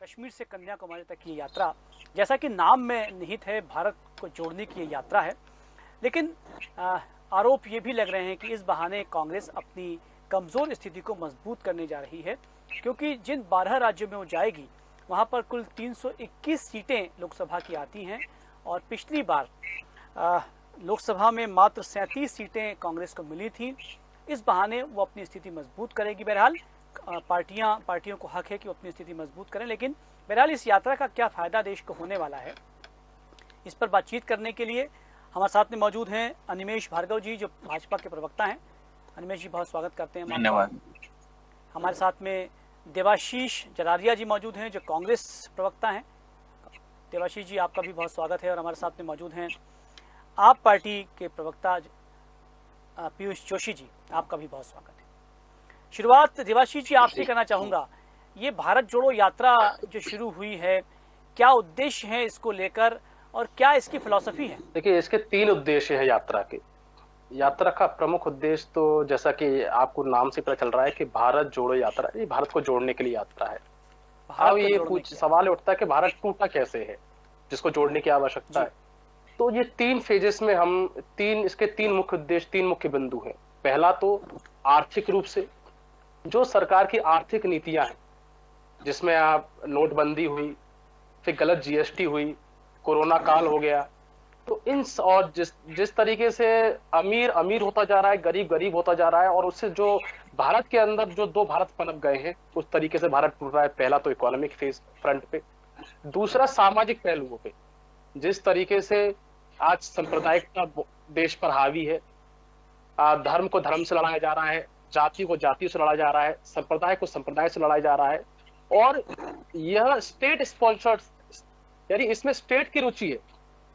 कश्मीर से कन्याकुमारी तक की यात्रा, जैसा कि नाम में निहित है, भारत को जोड़ने की ये यात्रा है। लेकिन आरोप ये भी लग रहे हैं कि इस बहाने कांग्रेस अपनी कमज़ोर स्थिति को मजबूत करने जा रही है, क्योंकि जिन 12 राज्यों में वो जाएगी वहाँ पर कुल 321 सीटें लोकसभा की आती हैं और पिछली बार लोकसभा में मात्र 37 सीटें कांग्रेस को मिली थी। इस बहाने वो अपनी स्थिति मजबूत करेगी। बहरहाल पार्टियों को हक है कि वो अपनी स्थिति मजबूत करें, लेकिन बहरहाल इस यात्रा का क्या फ़ायदा देश को होने वाला है, इस पर बातचीत करने के लिए हमारे साथ में मौजूद हैं अनिमेष भार्गव जी, जो भाजपा के प्रवक्ता हैं। अनिमेष जी, बहुत स्वागत करते हैं। धन्यवाद। हमारे साथ में देवाशीष जरारिया जी मौजूद हैं, जो कांग्रेस प्रवक्ता हैं। देवाशीष जी, आपका भी बहुत स्वागत है। और हमारे साथ में मौजूद हैं आप पार्टी के प्रवक्ता पीयूष जोशी जी, आपका भी बहुत स्वागत है। शुरुआत देवाशीष जी आपसे करना चाहूँगा। ये भारत जोड़ो यात्रा जो शुरू हुई है, क्या उद्देश्य है इसको लेकर और क्या इसकी फिलॉसफी है? देखिए, इसके 3 उद्देश्य हैं यात्रा के। यात्रा का प्रमुख उद्देश्य तो जैसा कि आपको नाम से पता चल रहा है कि भारत जोड़ो यात्रा, ये भारत को जोड़ने के लिए यात्रा है। अब ये सवाल उठता है कि भारत टूटा कैसे है, जिसको जोड़ने की आवश्यकता है। तो ये 3 फेजेस में इसके 3 मुख्य उद्देश्य, 3 मुख्य बिंदु हैं। पहला तो आर्थिक रूप से, जो सरकार की आर्थिक नीतियां हैं, जिसमें आप नोटबंदी हुई, फिर गलत जीएसटी हुई, कोरोना काल हो गया, तो और जिस तरीके से अमीर अमीर होता जा रहा है, गरीब गरीब होता जा रहा है, और उससे जो भारत के अंदर जो 2 भारत पनप गए हैं, उस तरीके से भारत टूट रहा है। पहला तो इकोनॉमिक फेज फ्रंट पे, दूसरा सामाजिक पहलुओं पे, जिस तरीके से आज सांप्रदायिकता देश पर हावी है, धर्म को धर्म से लड़ाया जा रहा है, जाति को जाति से लड़ाया जा रहा है, संप्रदाय को संप्रदाय से लड़ाया जा रहा है, और यह स्टेट स्पॉन्सर्ड, यानी इसमें स्टेट की रुचि है।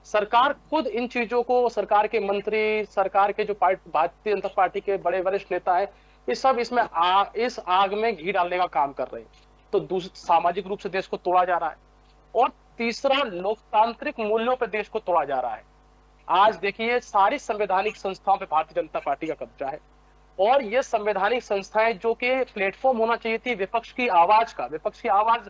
सरकार खुद इन चीजों को, सरकार के मंत्री, सरकार के जो भारतीय जनता पार्टी के बड़े वरिष्ठ नेता है, ये सब इसमें इस आग में घी डालने का काम कर रहे हैं। तो सामाजिक रूप से देश को तोड़ा जा रहा है, और तीसरा लोकतांत्रिक मूल्यों पर देश को तोड़ा जा रहा है। आज देखिए, सारी संवैधानिक संस्थाओं पे भारतीय जनता पार्टी का कब्जा है, और ये संवैधानिक संस्थाएं जो कि प्लेटफॉर्म होना चाहिए थी विपक्ष की आवाज का, विपक्ष की आवाज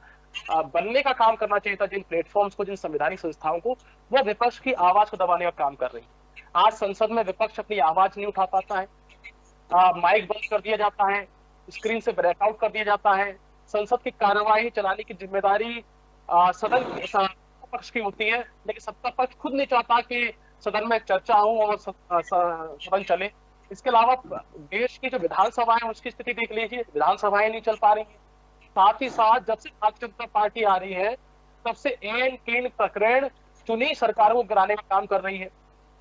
बनने का काम करना चाहिए था, जिन प्लेटफॉर्म्स को, जिन संवैधानिक संस्थाओं को, वो विपक्ष की आवाज को दबाने का काम कर रही है। आज संसद में विपक्ष अपनी आवाज नहीं उठा पाता है, माइक बंद कर दिया जाता है, स्क्रीन से ब्रेकआउट कर दिया जाता है। संसद की कार्यवाही चलाने की जिम्मेदारी सदन पक्ष की होती है, लेकिन सत्ता पक्ष खुद नहीं चाहता कि सदन में चर्चा हो और सदन चले। इसके अलावा देश की जो विधानसभा है, उसकी स्थिति देख लीजिए, विधानसभाएं नहीं चल पा रही है। साथ ही साथ जब से भारतीय जनता पार्टी आ रही है, तब से एन केन प्रकरण चुनी सरकारों को गिराने का काम कर रही है।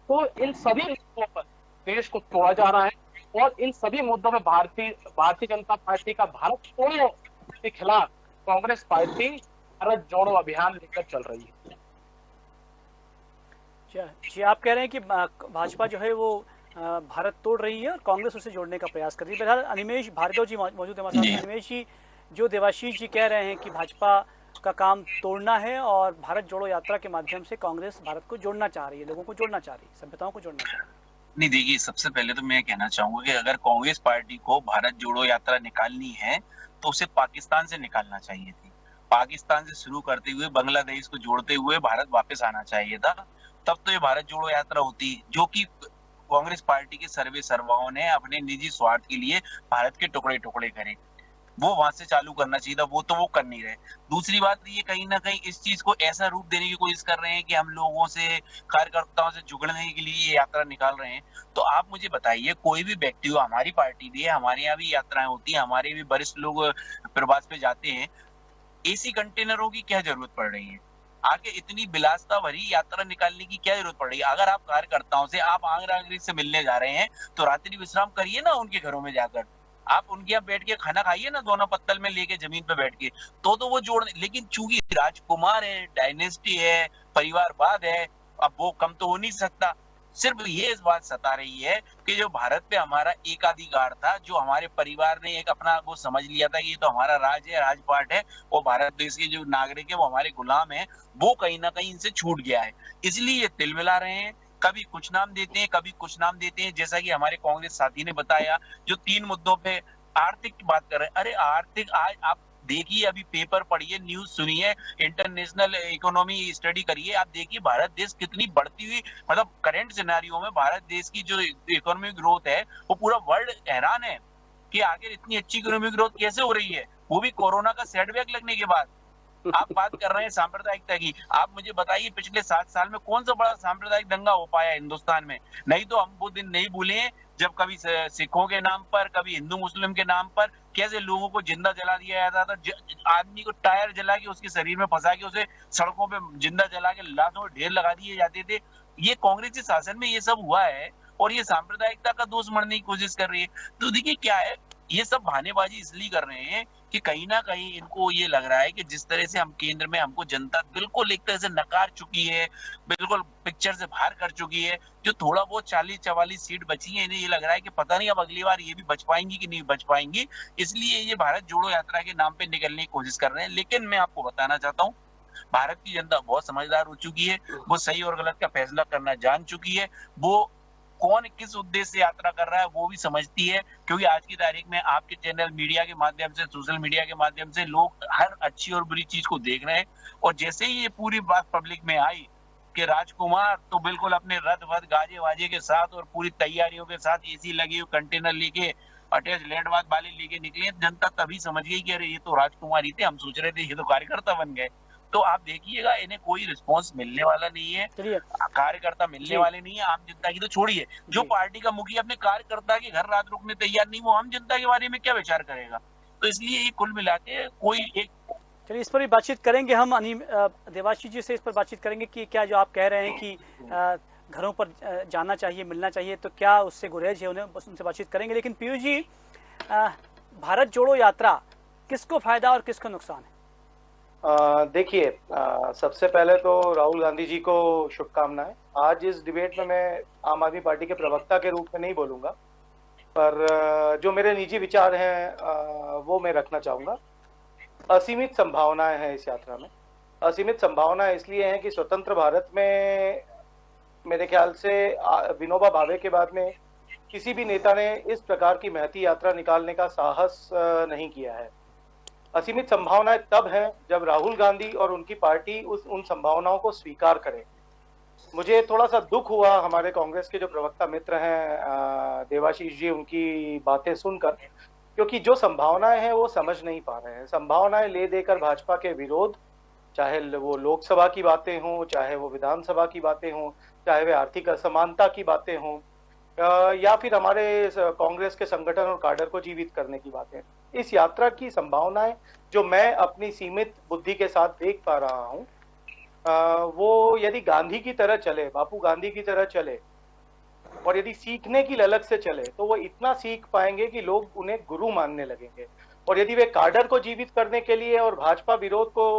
तो इन सभी मुद्दों पर देश को तोड़ा जा रहा है, और इन सभी मुद्दों में भारतीय जनता पार्टी का भारत छोड़ो के खिलाफ कांग्रेस पार्टी भारत जोड़ो अभियान लेकर चल रही है। जी, आप कह रहे हैं कि भाजपा जो है वो भारत तोड़ रही है और कांग्रेस उसे जोड़ने का प्रयास कर रही है। बहरहाल अनिमेष भार्गव जी मौजूद है हमारे साथ। अनिमेष जी, जो देवाशीष जी कह रहे हैं कि भाजपा का काम तोड़ना है और भारत जोड़ो यात्रा के माध्यम से कांग्रेस भारत को जोड़ना चाह रही है, लोगों को जोड़ना चाह रही है, सभ्यताओं को जोड़ना चाह रही है। नहीं, देखिए, सबसे पहले तो मैं कहना चाहूंगा कि अगर कांग्रेस पार्टी को भारत जोड़ो यात्रा निकालनी है तो उसे पाकिस्तान से निकालना चाहिए थी। पाकिस्तान से शुरू करते हुए बांग्लादेश को जोड़ते हुए भारत वापस आना चाहिए था, तब तो ये भारत जोड़ो यात्रा होती, जो कि कांग्रेस पार्टी के सर्वे सर्वाओं ने अपने निजी स्वार्थ के लिए भारत के टुकड़े टुकड़े करे। वो वहां से चालू करना चाहिए था, वो तो वो कर नहीं रहे। दूसरी बात, ये कहीं ना कहीं इस चीज को ऐसा रूप देने की कोशिश कर रहे हैं कि हम लोगों से, कार्यकर्ताओं से जुड़ने के लिए ये यात्रा निकाल रहे हैं। तो आप मुझे बताइए, कोई भी व्यक्ति हो, हमारी पार्टी भी है, हमारे यहाँ भी यात्राएं होती है, हमारे भी वरिष्ठ लोग प्रवास पे जाते हैं, एसी कंटेनरों की क्या जरूरत पड़ रही है? आगे इतनी विलासता भरी यात्रा निकालने की क्या जरूरत पड़ रही है? अगर आप कार्यकर्ताओं से, आप आंग नागरिक से मिलने जा रहे हैं, तो रात्रि विश्राम करिए ना उनके घरों में जाकर, आप उनके यहाँ बैठ के खाना खाइए ना, दोनों पत्तल में लेके जमीन पे बैठ के, तो वो जोड़। लेकिन चूंकि राजकुमार है, डायनेस्टी है, परिवारवाद है, अब वो कम तो हो नहीं सकता। सिर्फ ये इस बात सता रही है कि जो भारत पे हमारा एकाधिकार था, जो हमारे परिवार ने एक अपना वो समझ लिया था कि ये तो हमारा राज है, राजपाट है, और भारत देश के जो नागरिक है वो हमारे गुलाम है, वो कहीं ना कहीं इनसे छूट गया है। इसलिए ये तिलमिला रहे हैं, कभी कुछ नाम देते हैं, कभी कुछ नाम देते हैं। जैसा कि हमारे कांग्रेस साथी ने बताया, जो 3 मुद्दों पे आर्थिक की बात कर रहे हैं, अरे आर्थिक, आज आप देखिए, अभी पेपर पढ़िए, न्यूज सुनिए, इंटरनेशनल इकोनॉमी स्टडी करिए, आप देखिए भारत देश कितनी बढ़ती हुई, मतलब करंट सिनेरियो में भारत देश की जो इकोनॉमिक ग्रोथ है वो पूरा वर्ल्ड हैरान है कि आखिर इतनी अच्छी इकोनॉमिक ग्रोथ कैसे हो रही है, वो भी कोरोना का सेटबैक लगने के बाद। आप बात कर रहे हैं सांप्रदायिकता की, आप मुझे बताइए पिछले 7 साल में कौन सा बड़ा सांप्रदायिक दंगा हो पाया हिंदुस्तान में? नहीं तो हम वो दिन नहीं भूले जब कभी सिखों के नाम पर, कभी हिंदू मुस्लिम के नाम पर कैसे लोगों को जिंदा जला दिया जाता था, आदमी को टायर जला के उसके शरीर में फंसा के उसे सड़कों पे जिंदा जला के लाशों में ढेर लगा दिए जाते थे। ये कांग्रेस के शासन में ये सब हुआ है और ये सांप्रदायिकता का दोष मढ़ने की कोशिश कर रही है। तो देखिए क्या है, ये सब बहानेबाजी इसलिए कर रहे हैं कि कहीं ना कहीं इनको ये लग रहा है कि जिस तरह से हम केंद्र में हमको जनता बिल्कुल एक तरह से नकार चुकी है, बिल्कुल पिक्चर से बाहर कर चुकी है, जो थोड़ा बहुत 40-44 सीट बची है, इन्हें ये लग रहा है कि पता नहीं अब अगली बार ये भी बच पाएंगी कि नहीं बच पाएंगी, इसलिए ये भारत जोड़ो यात्रा के नाम पे निकलने की कोशिश कर रहे हैं। लेकिन मैं आपको बताना चाहता हूँ, भारत की जनता बहुत समझदार हो चुकी है, वो सही और गलत का फैसला करना जान चुकी है, वो कौन किस उद्देश्य से यात्रा कर रहा है वो भी समझती है, क्योंकि आज की तारीख में आपके चैनल मीडिया के माध्यम से, सोशल मीडिया के माध्यम से लोग हर अच्छी और बुरी चीज को देख रहे हैं। और जैसे ही ये पूरी बात पब्लिक में आई कि राजकुमार तो बिल्कुल अपने रथ वथ गाजे वाजे के साथ और पूरी तैयारियों के साथ एसी लगी हुई कंटेनर लेके अटैच लैंडवाद वाले लेके निकले, जनता तभी समझ गई कि अरे ये तो राजकुमार ही थे, हम सोच रहे थे ये तो कार्यकर्ता बन गए। तो आप देखिएगा इन्हें कोई रिस्पांस मिलने वाला नहीं है, कार्यकर्ता मिलने वाले नहीं है, आम जनता की तो छोड़िए, जो पार्टी का मुखिया अपने कार्यकर्ता के घर रात रुकने तैयार नहीं, वो आम जनता के बारे में क्या विचार करेगा? तो इसलिए ये कुल मिला के कोई एक, चलिए इस पर भी बातचीत करेंगे हम देवाशीष जी से, इस पर बातचीत करेंगे कि क्या जो आप कह रहे हैं कि घरों पर जाना चाहिए, मिलना चाहिए, तो क्या उससे गुरेज है, उन्हें बस उनसे बातचीत करेंगे। लेकिन पीयूष जी, भारत जोड़ो यात्रा किसको फायदा और किसको नुकसान है? देखिए, सबसे पहले तो राहुल गांधी जी को शुभकामनाएं। आज इस डिबेट में मैं आम आदमी पार्टी के प्रवक्ता के रूप में नहीं बोलूंगा, पर जो मेरे निजी विचार हैं वो मैं रखना चाहूंगा। असीमित संभावनाएं हैं इस यात्रा में। असीमित संभावनाएं इसलिए हैं कि स्वतंत्र भारत में मेरे ख्याल से विनोबा भावे के बाद में किसी भी नेता ने इस प्रकार की महती यात्रा निकालने का साहस नहीं किया है। असीमित संभावनाएं तब हैं जब राहुल गांधी और उनकी पार्टी उन संभावनाओं को स्वीकार करे। मुझे थोड़ा सा दुख हुआ हमारे कांग्रेस के जो प्रवक्ता मित्र हैं देवाशीष जी, उनकी बातें सुनकर, क्योंकि जो संभावनाएं हैं वो समझ नहीं पा रहे हैं। संभावनाएं ले देकर भाजपा के विरोध, चाहे वो लोकसभा की बातें हों, चाहे वो विधानसभा की बातें हों, चाहे वे आर्थिक असमानता की बातें हों, या फिर हमारे कांग्रेस के संगठन और काडर को जीवित करने की बातें, इस यात्रा की संभावनाएं जो मैं अपनी सीमित बुद्धि के साथ देख पा रहा हूं, वो यदि गांधी की तरह चले, बापू गांधी की तरह चले, और यदि सीखने की ललक से चले, तो वो इतना सीख पाएंगे कि लोग उन्हें गुरु मानने लगेंगे। और यदि वे काडर को जीवित करने के लिए और भाजपा विरोध को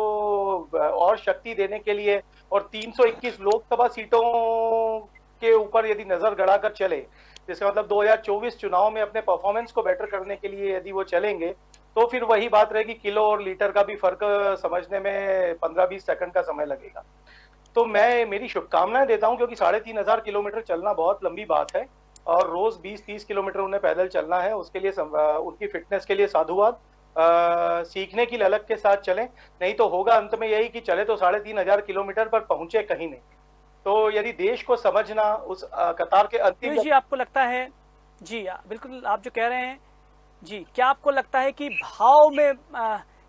और शक्ति देने के लिए और 321 लोकसभा सीटों के ऊपर यदि नजर गड़ाकर चले, जिसका मतलब 2024 चुनाव में अपने परफॉर्मेंस को बेटर करने के लिए यदि वो चलेंगे, तो फिर वही बात रहेगी, किलो और लीटर का भी फर्क समझने में 15-20 सेकंड का समय लगेगा। तो मैं मेरी शुभकामनाएं देता हूं, क्योंकि 3500 किलोमीटर चलना बहुत लंबी बात है और रोज 20-30 किलोमीटर उन्हें पैदल चलना है। उसके लिए उनकी फिटनेस के लिए साधुवाद। सीखने की ललक के साथ चलें, नहीं तो होगा अंत में यही कि चले तो 3500 किलोमीटर पर पहुंचे कहीं नहीं। तो यदि देश को समझना उस कतार के अंतिम, जी आपको लगता है, जी बिल्कुल आप जो कह रहे हैं जी, क्या आपको लगता है कि भाव में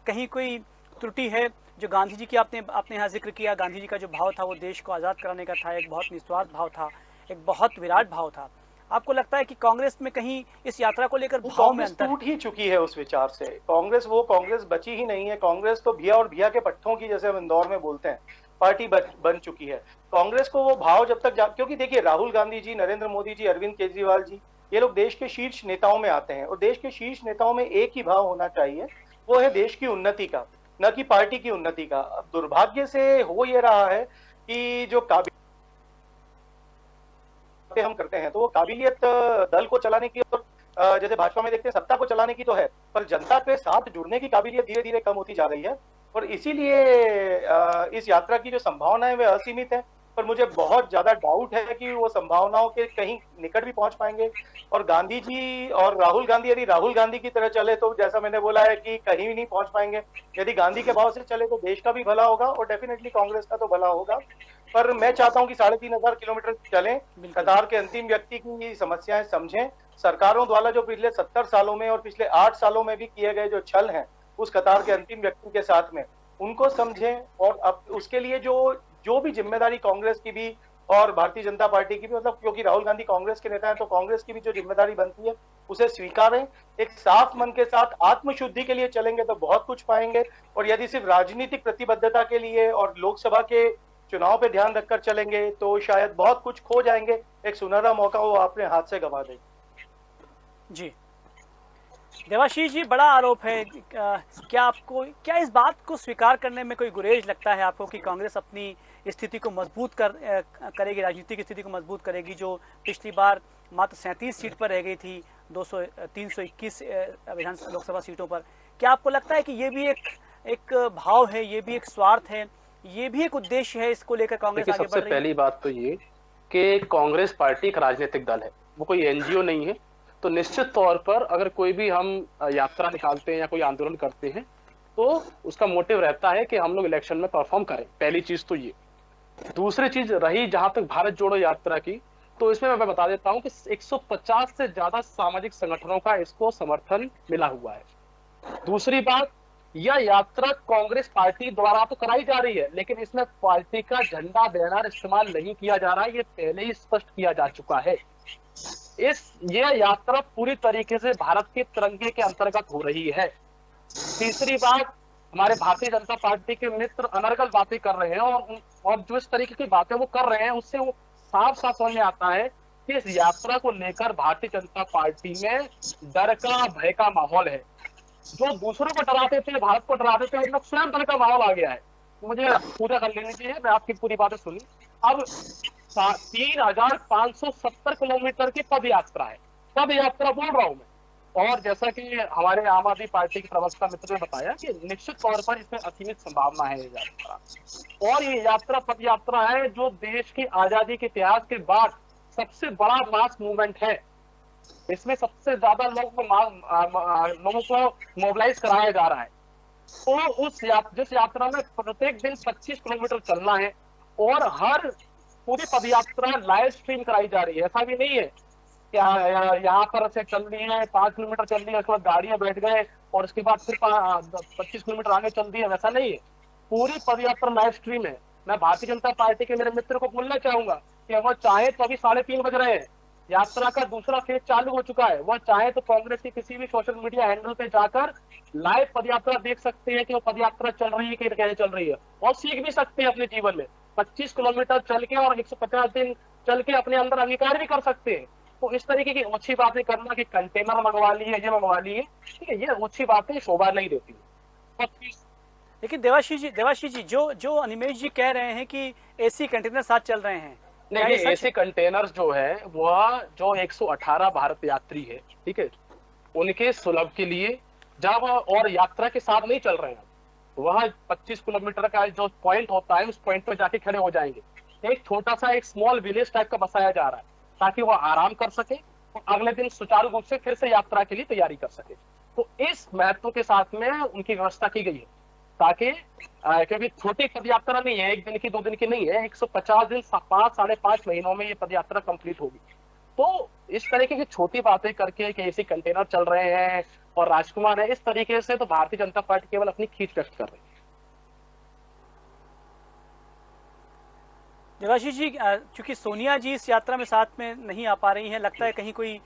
कहीं कोई त्रुटि है? जो गांधी जी की आपने यहाँ जिक्र किया, गांधी जी का जो भाव था वो देश को आज़ाद कराने का था, एक बहुत निस्वार्थ भाव था, एक बहुत विराट भाव था। आपको लगता है कि कांग्रेस में कहीं इस यात्रा को लेकर भाव में अंतर टूट ही चुकी है उस विचार से? कांग्रेस वो कांग्रेस बची ही नहीं है। कांग्रेस तो भिया और भिया के पट्टों की, जैसे हम इंदौर में बोलते हैं, पार्टी बन चुकी है। कांग्रेस को वो भाव जब तक क्योंकि देखिए राहुल गांधी जी, नरेंद्र मोदी जी, अरविंद केजरीवाल जी, ये लोग देश के शीर्ष नेताओं में आते हैं और देश के शीर्ष नेताओं में एक ही भाव होना चाहिए, वो है देश की उन्नति का, न कि पार्टी की उन्नति का। अब दुर्भाग्य से हो ये रहा है कि जो हम करते हैं तो वो काबिलियत दल को चलाने की और जैसे भाजपा में देखते हैं सत्ता को चलाने की तो है, पर जनता के साथ जुड़ने की काबिलियत धीरे धीरे कम होती जा रही है। और इसीलिए इस यात्रा की जो संभावना है वे असीमित है। पर मुझे बहुत ज्यादा डाउट है कि वो संभावनाओं के कहीं निकट भी पहुंच पाएंगे। और गांधी जी और राहुल गांधी यदि राहुल गांधी की तरह चले तो जैसा मैंने बोला है कि कहीं भी नहीं पहुंच पाएंगे। यदि गांधी के भाव से चले तो देश का भी भला होगा और डेफिनेटली कांग्रेस का तो भला होगा। पर मैं चाहता हूं कि 3,500 किलोमीटर चलें, कतार के अंतिम व्यक्ति की समस्याएं समझें। सरकारों द्वारा जो पिछले 70 सालों में और पिछले 8 सालों में भी किए गए जो छल हैं उस कतार के अंतिम व्यक्ति के साथ में, उनको समझें। और अब उसके लिए जो भी जिम्मेदारी कांग्रेस की भी और भारतीय जनता पार्टी की भी, मतलब क्योंकि राहुल गांधी कांग्रेस के नेता हैं तो कांग्रेस की भी जो जिम्मेदारी बनती है उसे स्वीकारें। एक साफ मन के साथ आत्मशुद्धि के लिए चलेंगे तो बहुत कुछ पाएंगे। और यदि सिर्फ राजनीतिक प्रतिबद्धता के लिए और लोकसभा के चुनाव पे ध्यान रखकर चलेंगे तो शायद बहुत कुछ खो जाएंगे। एक सुनहरा मौका वो अपने हाथ से गंवा देंगे। जी देवाशीष जी, बड़ा आरोप है। क्या इस बात को स्वीकार करने में कोई गुरेज लगता है आपको कि कांग्रेस अपनी स्थिति को मजबूत करेगी, राजनीतिक स्थिति को मजबूत करेगी, जो पिछली बार मात्र 37 सीट पर रह गई थी 321 विधानसभा लोकसभा सीटों पर? क्या आपको लगता है कि ये भी एक भाव है, ये भी एक स्वार्थ है, ये भी एक उद्देश्य है, इसको लेकर कांग्रेस आगे बढ़ रही है? सबसे पहली बात तो ये कि कांग्रेस पार्टी एक राजनीतिक दल है, वो कोई एनजीओ नहीं है। तो निश्चित तौर पर अगर कोई भी हम यात्रा निकालते हैं या कोई आंदोलन करते हैं तो उसका मोटिव रहता है कि हम लोग इलेक्शन में परफॉर्म करें। पहली चीज तो ये। दूसरी चीज रही जहां तक भारत जोड़ो यात्रा की, तो इसमें मैं बता देता हूं कि 150 से ज्यादा सामाजिक संगठनों का इसको समर्थन मिला हुआ है। दूसरी बात, यह यात्रा कांग्रेस पार्टी द्वारा तो कराई जा रही है, लेकिन इसमें पार्टी का झंडा बैनर इस्तेमाल नहीं किया जा रहा है, ये पहले ही स्पष्ट किया जा चुका है। ये यात्रा पूरी तरीके से भारत के तिरंगे के अंतर्गत हो रही है। तीसरी बात, हमारे भारतीय जनता पार्टी के मित्र अनर्गल बातें कर रहे हैं और जो इस तरीके की बातें वो कर रहे हैं उससे वो साफ साफ समझ में आता है कि इस यात्रा को लेकर भारतीय जनता पार्टी में डर का, भय का माहौल है। जो दूसरों को डराते थे, भारत को डराते थे, उन लोग स्वयं डर का माहौल आ गया है। मुझे पूरा कर लेनी चाहिए, मैं आपकी पूरी बातें सुनी। अब 3,570 किलोमीटर की पद यात्रा है, पद यात्रा बोल रहा हूं मैं। और जैसा कि हमारे आम आदमी पार्टी के प्रवक्ता मित्र ने बताया कि निश्चित तौर पर इसमें असीमित संभावना है ये यात्रा। और ये यात्रा पद यात्रा है जो देश की आजादी के इतिहास के बाद सबसे बड़ा मास मूवमेंट है। इसमें सबसे ज्यादा लोगों को मोबिलाइज कराया जा रहा है। तो जिस यात्रा में प्रत्येक दिन 25 किलोमीटर चलना है और हर पूरी पदयात्रा लाइव स्ट्रीम कराई जा रही है। ऐसा भी नहीं है क्या यहाँ पर से चल रही है, 5 किलोमीटर चल रही है, उसके बाद गाड़ियां बैठ गए और उसके बाद फिर 25 किलोमीटर आगे चल रही है, वैसा नहीं है। पूरी पदयात्रा लाइव स्ट्रीम है। मैं भारतीय जनता पार्टी के मेरे मित्र को बोलना चाहूंगा कि वो चाहे तो अभी 3:30 बज रहे हैं, यात्रा का दूसरा फेज चालू हो चुका है। वह चाहे तो कांग्रेस के किसी भी सोशल मीडिया हैंडल पे जाकर लाइव पदयात्रा देख सकते हैं कि वो पदयात्रा चल रही है कि कैसे चल रही है, और सीख भी सकते हैं अपने जीवन में। 25 किलोमीटर चल के और 150 दिन चल के अपने अंदर अंगीकार भी कर सकते हैं। तो इस तरीके की अच्छी बातें करना कि कंटेनर मंगवा लिए, ये मंगवा लिए, ठीक है, ये अच्छी बातें शोभा नहीं देती। लेकिन देवाशीष जी जो अनिमेश जी कह रहे हैं कि एसी कंटेनर साथ चल रहे हैं, नहीं, एसी कंटेनर्स जो है वह जो 118 भारत यात्री है, ठीक है, उनके सुलभ के लिए जब और यात्रा के साथ नहीं चल रहे हैं, वह 25 किलोमीटर का जो पॉइंट होता है उस पॉइंट पे जाके खड़े हो जाएंगे। एक छोटा सा एक स्मॉल विलेज टाइप का बसाया जा रहा है ताकि वह आराम कर सके और अगले दिन सुचारू रूप से फिर से यात्रा के लिए तैयारी कर सके। तो इस महत्व के साथ में उनकी व्यवस्था की गई है ताकि क्योंकि छोटी पदयात्रा नहीं है, 1 दिन की 2 दिन की नहीं है, 150 दिन 5-5.5 महीनों में ये पदयात्रा कंप्लीट होगी। तो इस तरीके की छोटी बातें करके कि ऐसे कंटेनर चल रहे हैं और राजकुमार है, इस तरीके से तो भारतीय जनता पार्टी केवल अपनी खींच व्यक्त कर रही है। देवाशीष जी, चूंकि सोनिया जी इस यात्रा में साथ में नहीं आ पा रही हैं, लगता है कहीं कोई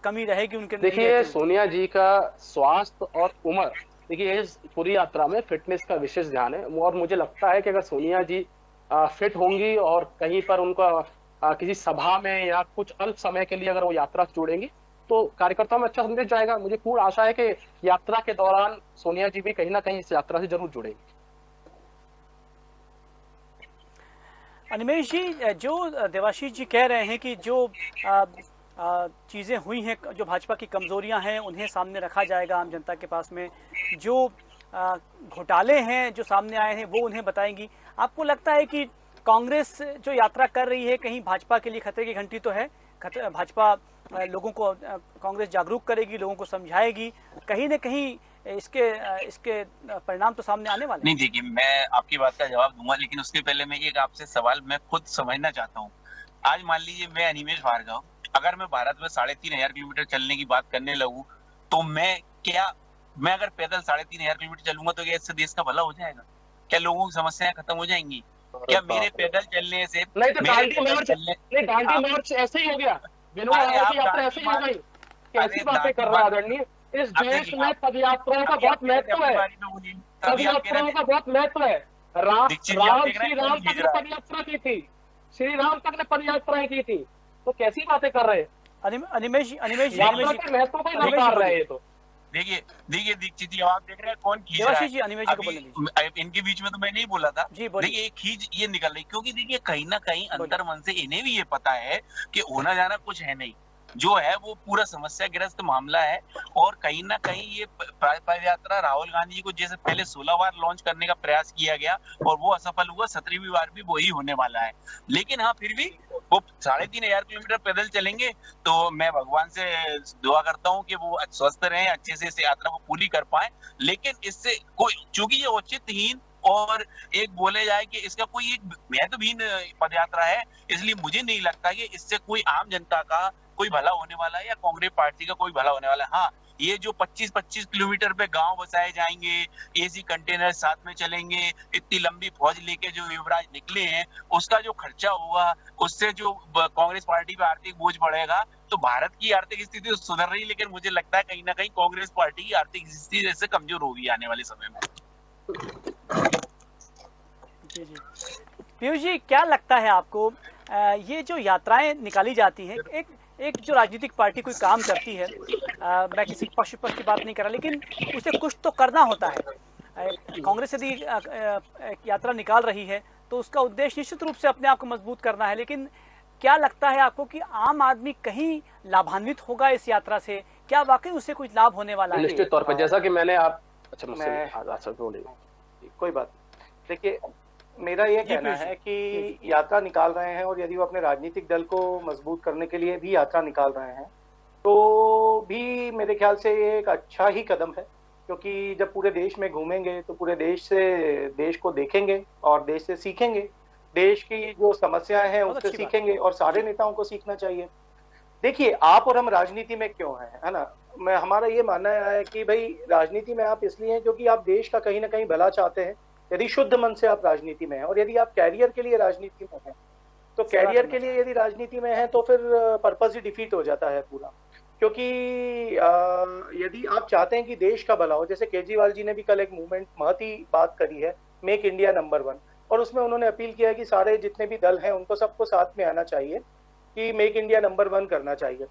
कमी रहेगी उनके? देखिए, सोनिया जी का स्वास्थ्य और उम्र, देखिए इस पूरी यात्रा में फिटनेस का विशेष ध्यान है। और मुझे लगता है कि अगर सोनिया जी फिट होंगी और कहीं पर उनका किसी सभा में या कुछ अल्प समय के लिए अगर वो यात्रा जोड़ेंगी तो कार्यकर्ताओं में अच्छा संदेश जाएगा। मुझे पूर्ण आशा है कि यात्रा के दौरान सोनिया जी भी कहीं ना कहीं इस यात्रा से जरूर जुड़ेंगी। अनिमेश जी, जो देवाशीष जी कह रहे हैं कि जो चीज़ें हुई हैं, जो भाजपा की कमजोरियां हैं, उन्हें सामने रखा जाएगा आम जनता के पास में, जो घोटाले हैं जो सामने आए हैं वो उन्हें बताएंगी। आपको लगता है कि कांग्रेस जो यात्रा कर रही है, कहीं भाजपा के लिए खतरे की घंटी तो है? भाजपा लोगों को, कांग्रेस जागरूक करेगी, लोगों को समझाएगी, कहीं न कहीं इसके परिणाम तो सामने आने वाले नहीं, देखिए मैं आपकी बात का जवाब दूंगा, लेकिन उसके पहले मैं एक आपसे सवाल मैं खुद समझना चाहता हूँ। आज मान लीजिए मैं अनिमेष भार्गव, अगर मैं भारत में 3500 किलोमीटर चलने की बात करने लगूं, तो मैं अगर पैदल 3500 किलोमीटर चलूंगा तो क्या इससे देश का भला हो जाएगा? क्या लोगों की समस्याएं खत्म हो जाएंगी? क्या मेरे पैदल चलने से नहीं तो दांडी मार्च ऐसे ही हो गया, यात्रा ऐसे ही हो गई। कैसी बातें कर रहा है आदरणीय? इस देश में पदयात्राओं का बहुत महत्व है, पदयात्राओं का बहुत महत्व है। श्री राम तक ने पदयात्रा की थी, श्री राम तक ने पदयात्राएं की थी, तो कैसी बातें कर रहे हैं? अनिमेष जी, यात्रा के महत्व को ही नकार रहे हैं। तो देखिए दीक्षित जी, आप देख रहे हैं कौन खींच रहा है? जी, अनिमेष जी को बोलने दीजिए। इनके बीच में तो मैं नहीं बोला था। जी बोलिए। देखिए खींच ये निकल रही, क्योंकि देखिए कहीं ना कहीं अंतर मन से इन्हें भी ये पता है कि होना जाना कुछ है नहीं, जो है वो पूरा समस्याग्रस्त मामला है। और कहीं ना कहीं ये पदयात्रा राहुल गांधी जी को जैसे पहले 16 बार लॉन्च करने का प्रयास किया गया और वो असफल हुआ, 17वीं बार भी वही होने वाला है। लेकिन हाँ, फिर भी वो 3500 किलोमीटर पैदल चलेंगे, तो मैं भगवान से दुआ करता हूँ कि वो स्वस्थ रहें, अच्छे से इस यात्रा को पूरी कर पाए। लेकिन इससे कोई, चूंकि ये औचित्यहीन और एक बोले जाए कि इसका कोई एक महत्वहीन पद यात्रा है, इसलिए मुझे नहीं लगता कि इससे कोई आम जनता का कोई भला होने वाला है या कांग्रेस पार्टी का कोई भला होने वाला है। हाँ, ये जो 25-25 किलोमीटर पे गांव बसाए जाएंगे, एसी कंटेनर साथ में चलेंगे, इतनी लंबी फौज लेके जो युवराज निकले हैं, उसका जो खर्चा होगा, उससे जो कांग्रेस पार्टी पे आर्थिक बोझ बढ़ेगा, तो भारत की आर्थिक स्थिति तो सुधर रही, लेकिन मुझे लगता है कहीं ना कहीं कांग्रेस पार्टी की आर्थिक स्थिति जैसे कमजोर होगी आने वाले समय में। जी जी, पीयूष जी क्या लगता है आपको, ये जो यात्राएं निकाली जाती हैं, एक जो राजनीतिक पार्टी कोई काम करती है, मैं किसी पक्ष की बात नहीं कर रहा, लेकिन उसे कुछ तो करना होता है। कांग्रेस यदि यात्रा निकाल रही है तो उसका उद्देश्य निश्चित रूप से अपने आप को मजबूत करना है, लेकिन क्या लगता है आपको कि आम आदमी कहीं लाभान्वित होगा इस यात्रा से? क्या वाकई उससे कुछ लाभ होने वाला है? निश्चित तौर पर, जैसा कि मैंने कोई बात, देखिए मेरा ये कहना है कि यात्रा निकाल रहे हैं और यदि वो अपने राजनीतिक दल को मजबूत करने के लिए भी यात्रा निकाल रहे हैं तो भी मेरे ख्याल से ये एक अच्छा ही कदम है, क्योंकि जब पूरे देश में घूमेंगे तो पूरे देश को देखेंगे और देश से सीखेंगे, देश की जो समस्याएं हैं उससे सीखेंगे, और सारे नेताओं को सीखना चाहिए। देखिए, आप और हम राजनीति में क्यों हैं, है ना? हमारा ये मानना है कि भाई राजनीति में आप इसलिए हैं क्योंकि आप देश का कहीं ना कहीं भला चाहते हैं। यदि शुद्ध मन से आप राजनीति में हैं और यदि आप कैरियर के लिए राजनीति में हैं, तो कैरियर के लिए यदि राजनीति में हैं तो फिर पर्पस ही डिफीट हो जाता है पूरा। क्योंकि यदि आप चाहते हैं कि देश का भला हो, जैसे केजरीवाल जी ने भी कल एक मूवमेंट महती बात करी है, मेक इंडिया नंबर 1, और उसमें उन्होंने अपील किया है कि सारे जितने भी दल हैं उनको सबको साथ में आना चाहिए कि मेक इंडिया नंबर 1 करना चाहिए।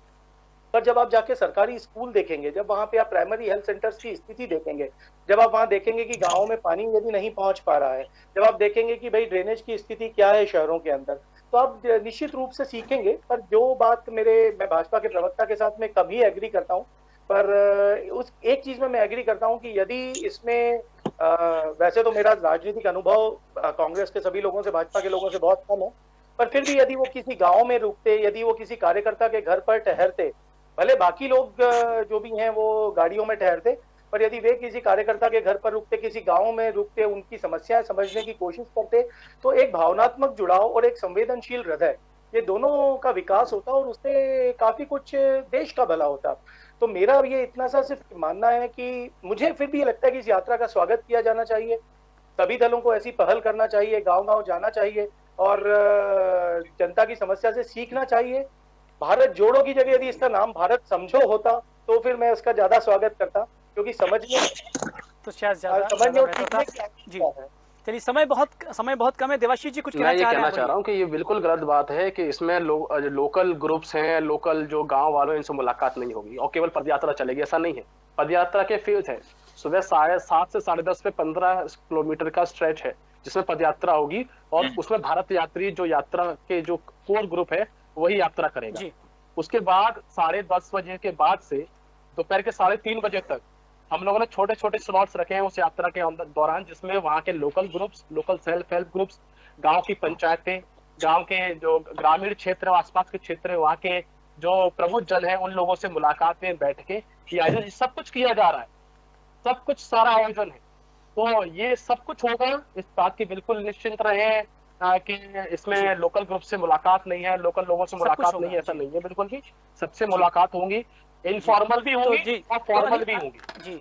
पर जब आप जाके सरकारी स्कूल देखेंगे, जब वहां पे आप प्राइमरी हेल्थ सेंटर्स की स्थिति देखेंगे, जब आप वहां देखेंगे कि गाँव में पानी यदि नहीं पहुंच पा रहा है, जब आप देखेंगे कि भाई ड्रेनेज की स्थिति क्या है शहरों के अंदर, तो आप निश्चित रूप से सीखेंगे। पर जो बात मैं भाजपा के प्रवक्ता के साथ में कम ही एग्री करता हूँ, पर उस एक चीज में मैं एग्री करता हूँ कि यदि इसमें वैसे तो मेरा राजनीतिक अनुभव कांग्रेस के सभी लोगों से, भाजपा के लोगों से बहुत कम है, पर फिर भी यदि वो किसी गांव में रुकते, यदि वो किसी कार्यकर्ता के घर पर ठहरते, भले बाकी लोग जो भी हैं वो गाड़ियों में ठहरते, पर यदि वे किसी कार्यकर्ता के घर पर रुकते, किसी गांव में रुकते, उनकी समस्याएं समझने की कोशिश करते, तो एक भावनात्मक जुड़ाव और एक संवेदनशील हृदय, ये दोनों का विकास होता और उससे काफी कुछ देश का भला होता। तो मेरा ये इतना सा सिर्फ मानना है कि मुझे फिर भी ये लगता है कि इस यात्रा का स्वागत किया जाना चाहिए, सभी दलों को ऐसी पहल करना चाहिए, गांव-गांव जाना चाहिए और जनता की समस्या से सीखना चाहिए। भारत जोड़ो की जगह यदि इसका नाम भारत समझो होता तो फिर मैं उसका ज्यादा स्वागत करता, क्योंकि समझने तो शायद जी। चलिए, समय बहुत कम है। देवाशीष जी कुछ कहना चाह रहा हूँ कि ये बिल्कुल गलत बात है कि इसमें लोकल ग्रुप्स हैं, लोकल जो गांव वालों, इनसे मुलाकात नहीं होगी और केवल पदयात्रा चलेगी, ऐसा नहीं है। पदयात्रा के फेज है, सुबह 7:30 से 10:30 पे 15 किलोमीटर का स्ट्रेच है जिसमें पदयात्रा होगी और उसमें भारत यात्री जो यात्रा के जो कोर ग्रुप है वही यात्रा करेगा। उसके बाद 10:30 बजे के बाद से दोपहर के 3:30 बजे तक हम लोगों ने छोटे छोटे स्लॉट्स रखे हैं उस यात्रा के दौरान, जिसमें वहाँ के local groups, local self help groups, गांव की पंचायतें, गांव के जो ग्रामीण क्षेत्र आसपास के क्षेत्र है, वहाँ के जो प्रबुद्ध जन है, उन लोगों से मुलाकातें, बैठकें किया जाए। सब कुछ किया जा रहा है, सब कुछ, सारा आयोजन है। तो ये सब कुछ होगा, इस बात की बिल्कुल निश्चिंत रहे कि इसमें लोकल ग्रुप से मुलाकात नहीं है, लोकल लोगों से मुलाकात नहीं है, ऐसा नहीं है बिल्कुल भी। सबसे मुलाकात होंगी, इनफॉर्मल भी होंगी और फॉर्मल भी होंगी। जी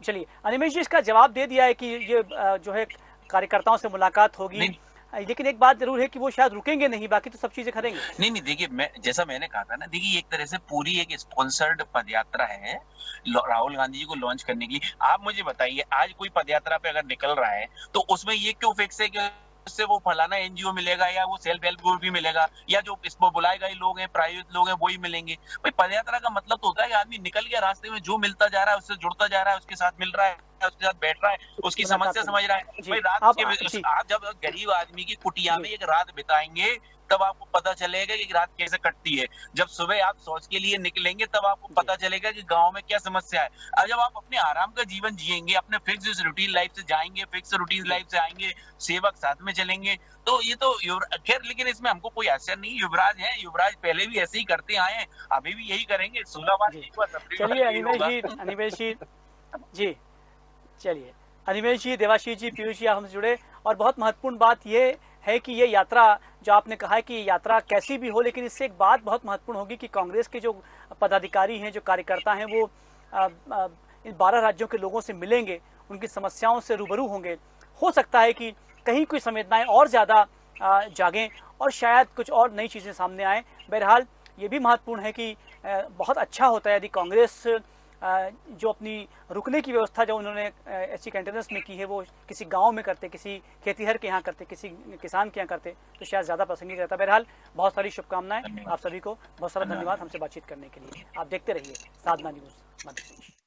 चलिए, अनिमेश जी इसका जवाब दे दिया है कि ये जो है कार्यकर्ताओं से मुलाकात होगी, लेकिन एक बात जरूर है कि वो शायद रुकेंगे नहीं, बाकी तो सब चीजें करेंगे। नहीं, देखिए, मैं जैसा मैंने कहा था ना, देखिए एक तरह से पूरी एक स्पॉन्सर्ड पदयात्रा है राहुल गांधी जी को लॉन्च करने की। आप मुझे बताइए, आज कोई पदयात्रा पे अगर निकल रहा है तो उसमें ये क्यों फिक्स है कि उससे वो फलाना एनजीओ मिलेगा या वो सेल्फ हेल्प ग्रुप भी मिलेगा या जो इसको बुलाए गए लोग हैं, प्रायोजित लोग हैं, वही मिलेंगे। भाई पदयात्रा का मतलब तो होता है कि आदमी निकल गया, रास्ते में जो मिलता जा रहा है उससे जुड़ता जा रहा है, उसके साथ मिल रहा है, उसके साथ बैठ रहा है, उसकी समस्या समझ रहा है। भाई आप जब गरीब आदमी की कुटिया में एक रात बिताएंगे तब आपको पता चलेगा कि रात कैसे कटती है। जब सुबह आप शौच के लिए निकलेंगे तब आपको पता चलेगा कि गांव में क्या समस्या है। अब जब आप अपने आराम का जीवन जिएंगे, अपने फिक्स रूटीन लाइफ से जाएंगे, फिक्स रूटीन लाइफ से आएंगे, सेवक साथ में चलेंगे, तो ये तो खैर, लेकिन इसमें हमको कोई आश्चर्य नहीं। युवराज है, युवराज पहले भी ऐसे ही करते आए हैं, अभी भी यही करेंगे। 16 बार चलिए अनिमेश जी चलिए, अनिमेश जी, देवाशीष जी, पीयूष जी, आप हमसे जुड़े। और बहुत महत्वपूर्ण बात ये है कि ये यात्रा, जो आपने कहा है कि ये यात्रा कैसी भी हो, लेकिन इससे एक बात बहुत महत्वपूर्ण होगी कि कांग्रेस के जो पदाधिकारी हैं, जो कार्यकर्ता हैं, वो इन 12 राज्यों के लोगों से मिलेंगे, उनकी समस्याओं से रूबरू होंगे। हो सकता है कि कहीं कोई संवेदनाएं और ज़्यादा जागें और शायद कुछ और नई चीज़ें सामने आएँ। बहरहाल ये भी महत्वपूर्ण है कि बहुत अच्छा होता है यदि कांग्रेस जो अपनी रुकने की व्यवस्था जो उन्होंने ऐसी कंटेनर्स में की है, वो किसी गांव में करते, किसी खेतीहर के यहाँ करते, किसी किसान के यहाँ करते, तो शायद ज़्यादा प्रासंगिक रहता। बहरहाल बहुत सारी शुभकामनाएं आप सभी को, बहुत सारा धन्यवाद हमसे बातचीत करने के लिए। आप देखते रहिए साधना न्यूज़ मध्य प्रदेश।